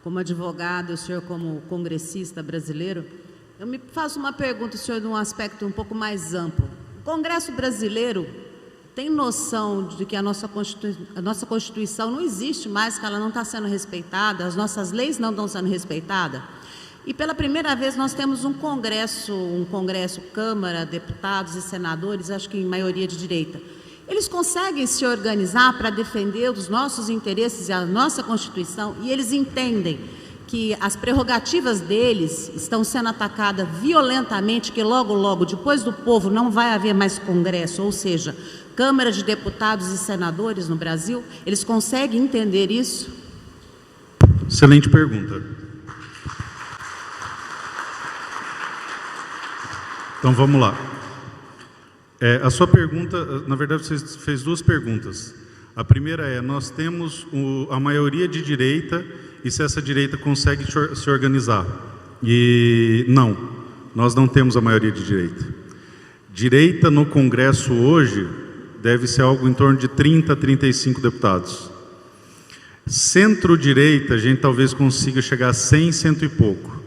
como advogado e o senhor como congressista brasileiro, eu me faço uma pergunta, senhor, de um aspecto um pouco mais amplo. O Congresso brasileiro tem noção de que a nossa Constituição não existe mais, que ela não está sendo respeitada, as nossas leis não estão sendo respeitadas? E pela primeira vez nós temos um Congresso, Câmara, deputados e senadores, acho que em maioria de direita. Eles conseguem se organizar para defender os nossos interesses e a nossa Constituição, e eles entendem que as prerrogativas deles estão sendo atacadas violentamente, que logo, logo, depois do povo, não vai haver mais Congresso, ou seja, Câmara de Deputados e Senadores no Brasil. Eles conseguem entender isso? Excelente pergunta. Então, vamos lá. A sua pergunta, na verdade, você fez duas perguntas. A primeira é, nós temos a maioria de direita e se essa direita consegue se organizar. E não, nós não temos a maioria de direita. Direita no Congresso hoje deve ser algo em torno de 30 a 35 deputados. Centro-direita, a gente talvez consiga chegar a 100, cento e pouco.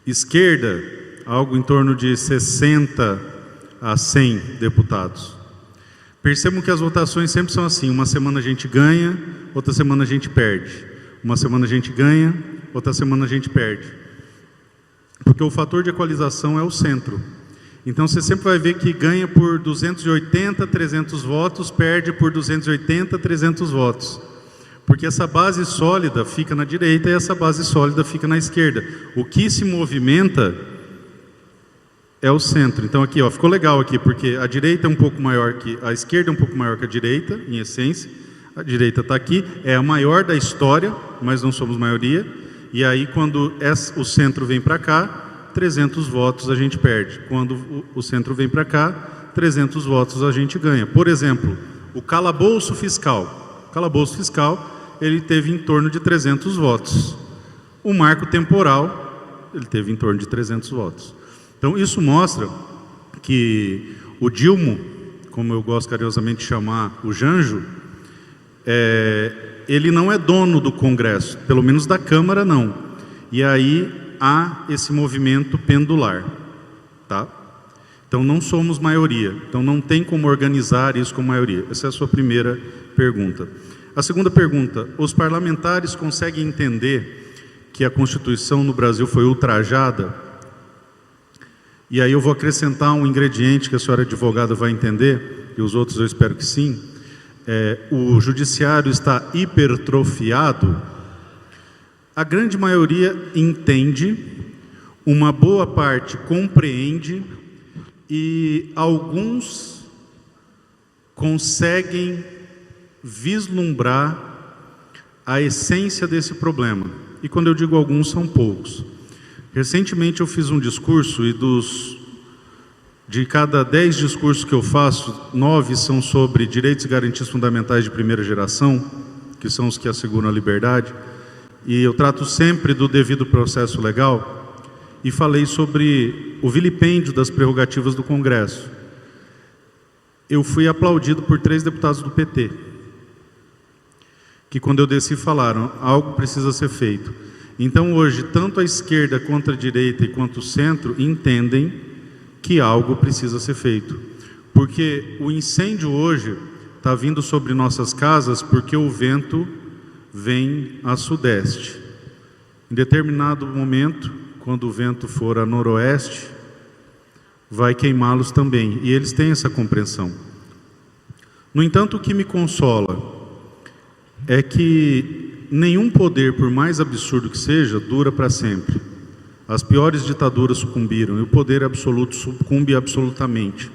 Esquerda, algo em torno de 60 a 100 deputados. Percebam que as votações sempre são assim, uma semana a gente ganha, outra semana a gente perde. Uma semana a gente ganha, outra semana a gente perde. Porque o fator de equalização é o centro. Então você sempre vai ver que ganha por 280, 300 votos, perde por 280, 300 votos. Porque essa base sólida fica na direita e essa base sólida fica na esquerda. O que se movimenta é o centro. Então aqui, ó, ficou legal aqui, porque a direita é um pouco maior que a esquerda, é um pouco maior que a direita, em essência. A direita está aqui, é a maior da história, mas não somos maioria. E aí, quando o centro vem para cá, 300 votos a gente perde. Quando o centro vem para cá, 300 votos a gente ganha. Por exemplo, o calabouço fiscal. O calabouço fiscal, ele teve em torno de 300 votos. O marco temporal, ele teve em torno de 300 votos. Então, isso mostra que o Dilma, como eu gosto carinhosamente de chamar o Janjo, ele não é dono do Congresso, pelo menos da Câmara não. E aí há esse movimento pendular, tá? Então não somos maioria, então não tem como organizar isso com maioria. Essa é a sua primeira pergunta. A segunda pergunta, os parlamentares conseguem entender que a Constituição no Brasil foi ultrajada? E aí eu vou acrescentar um ingrediente que a senhora advogada vai entender, e os outros eu espero que sim. O judiciário está hipertrofiado. A grande maioria entende, uma boa parte compreende e alguns conseguem vislumbrar a essência desse problema. E quando eu digo alguns, são poucos. Recentemente eu fiz um discurso e de cada 10 discursos que eu faço, 9 são sobre direitos e garantias fundamentais de primeira geração, que são os que asseguram a liberdade, e eu trato sempre do devido processo legal, e falei sobre o vilipêndio das prerrogativas do Congresso. Eu fui aplaudido por 3 deputados do PT, que quando eu desci falaram, algo precisa ser feito. Então hoje, tanto a esquerda quanto a direita e quanto o centro entendem que algo precisa ser feito. Porque o incêndio hoje está vindo sobre nossas casas porque o vento vem a sudeste. Em determinado momento, quando o vento for a noroeste, vai queimá-los também. E eles têm essa compreensão. No entanto, o que me consola é que nenhum poder, por mais absurdo que seja, dura para sempre. As piores ditaduras sucumbiram e o poder absoluto sucumbe absolutamente.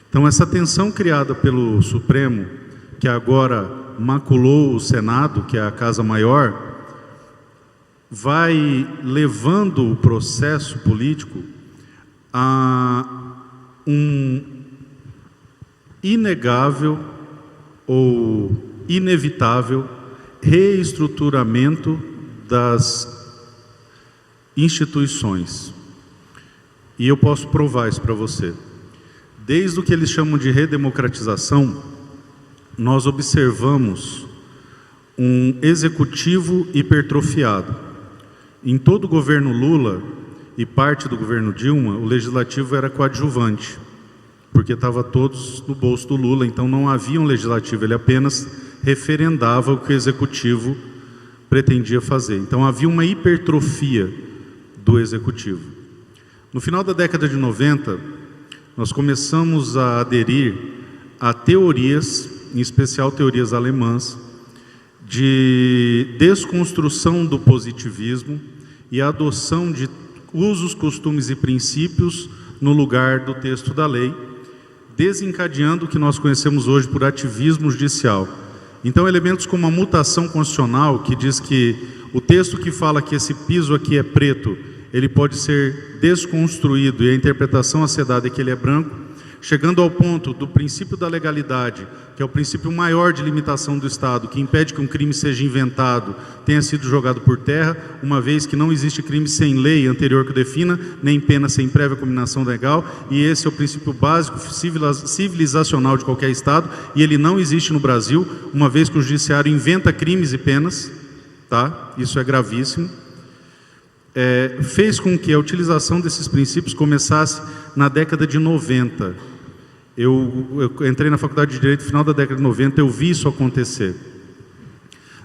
Então essa tensão criada pelo Supremo, que agora maculou o Senado, que é a Casa Maior, vai levando o processo político a um inegável ou inevitável reestruturamento das instituições. E eu posso provar isso para você. Desde o que eles chamam de redemocratização, nós observamos um executivo hipertrofiado. Em todo o governo Lula e parte do governo Dilma, o legislativo era coadjuvante, porque estava todos no bolso do Lula, então não havia um legislativo, ele apenas referendava o que o executivo pretendia fazer. Então havia uma hipertrofia do executivo. No final da década de 90, nós começamos a aderir a teorias, em especial teorias alemãs, de desconstrução do positivismo e a adoção de usos, costumes e princípios no lugar do texto da lei, desencadeando o que nós conhecemos hoje por ativismo judicial. Então, elementos como a mutação constitucional, que diz que o texto que fala que esse piso aqui é preto, ele pode ser desconstruído, e a interpretação acedada é que ele é branco, chegando ao ponto do princípio da legalidade, que é o princípio maior de limitação do Estado, que impede que um crime seja inventado, tenha sido jogado por terra, uma vez que não existe crime sem lei anterior que o defina, nem pena sem prévia combinação legal, e esse é o princípio básico civilizacional de qualquer Estado, e ele não existe no Brasil, uma vez que o judiciário inventa crimes e penas, tá? Isso é gravíssimo. Fez com que a utilização desses princípios começasse na década de 90. Eu entrei na faculdade de Direito no final da década de 90, eu vi isso acontecer.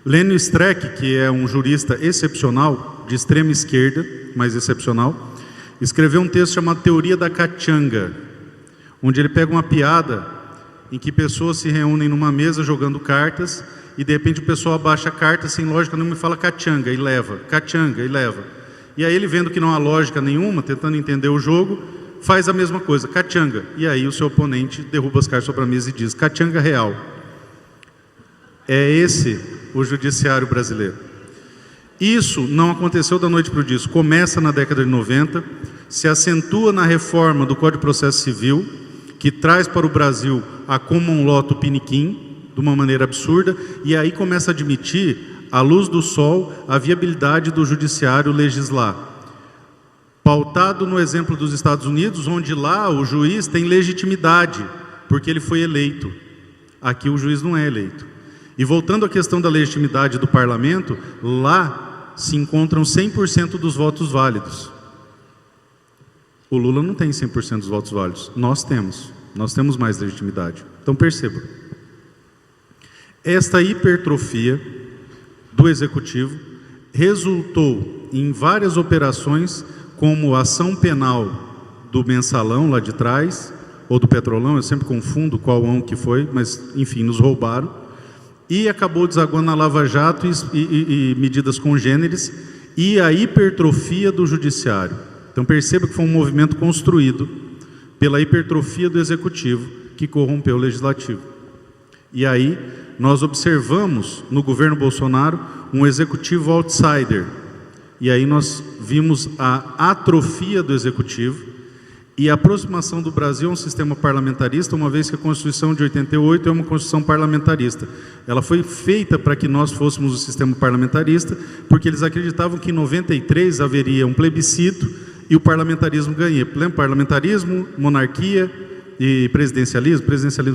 Lênio Streck, que é um jurista excepcional, de extrema esquerda, mas excepcional, escreveu um texto chamado Teoria da Cachanga, onde ele pega uma piada em que pessoas se reúnem numa mesa jogando cartas e de repente o pessoal abaixa a carta sem lógica nenhuma e fala cachanga e leva, cachanga e leva. E aí ele, vendo que não há lógica nenhuma, tentando entender o jogo, faz a mesma coisa, cachanga. E aí o seu oponente derruba as cartas sobre a mesa e diz, cachanga real. É esse o judiciário brasileiro. Isso não aconteceu da noite para o dia, começa na década de 90, se acentua na reforma do Código de Processo Civil, que traz para o Brasil a common law tupiniquim, de uma maneira absurda, e aí começa a admitir, à luz do sol, a viabilidade do judiciário legislar. Pautado no exemplo dos Estados Unidos, onde lá o juiz tem legitimidade, porque ele foi eleito. Aqui o juiz não é eleito. E voltando à questão da legitimidade do parlamento, lá se encontram 100% dos votos válidos. O Lula não tem 100% dos votos válidos. Nós temos mais legitimidade. Então perceba. Esta hipertrofia do Executivo resultou em várias operações, como a ação penal do Mensalão lá de trás, ou do Petrolão, eu sempre confundo qual que foi, mas enfim, nos roubaram, e acabou desaguando na Lava Jato e medidas congêneres, e a hipertrofia do Judiciário. Então perceba que foi um movimento construído pela hipertrofia do Executivo, que corrompeu o Legislativo. E aí nós observamos no governo Bolsonaro um executivo outsider. E aí nós vimos a atrofia do executivo e a aproximação do Brasil a um sistema parlamentarista, uma vez que a Constituição de 88 é uma Constituição parlamentarista. Ela foi feita para que nós fôssemos o sistema parlamentarista, porque eles acreditavam que em 93 haveria um plebiscito e o parlamentarismo ganhia. Parlamentarismo, monarquia e presidencialismo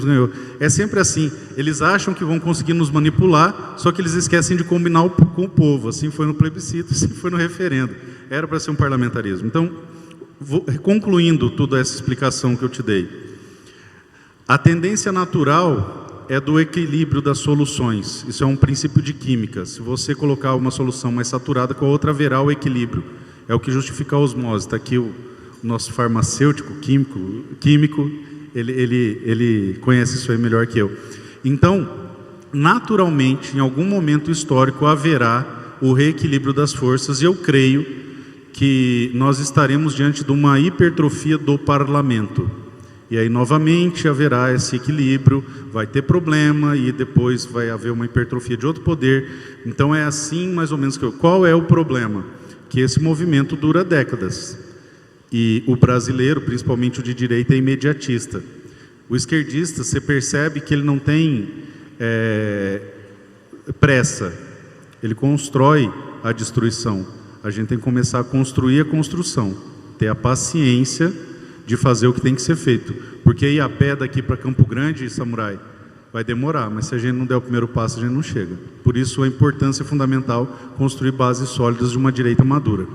ganhou. É sempre assim, eles acham que vão conseguir nos manipular, só que eles esquecem de combinar com o povo. Assim foi no plebiscito, assim foi no referendo. Era para ser um parlamentarismo. Então, concluindo toda essa explicação que eu te dei, a tendência natural é do equilíbrio das soluções. Isso é um princípio de química. Se você colocar uma solução mais saturada com a outra, haverá o equilíbrio. É o que justifica a osmose. Está aqui o nosso farmacêutico, químico, ele conhece isso aí melhor que eu. Então, naturalmente, em algum momento histórico, haverá o reequilíbrio das forças, e eu creio que nós estaremos diante de uma hipertrofia do parlamento. E aí, novamente, haverá esse equilíbrio, vai ter problema, e depois vai haver uma hipertrofia de outro poder. Então, é assim, mais ou menos, qual é o problema? Que esse movimento dura décadas. E o brasileiro, principalmente o de direita, é imediatista. O esquerdista, você percebe que ele não tem pressa. Ele constrói a destruição. A gente tem que começar a construir a construção. Ter a paciência de fazer o que tem que ser feito. Porque ir a pé daqui para Campo Grande, Samurai, Vai demorar, mas se a gente não der o primeiro passo, a gente não chega. Por isso a importância fundamental construir bases sólidas de uma direita madura.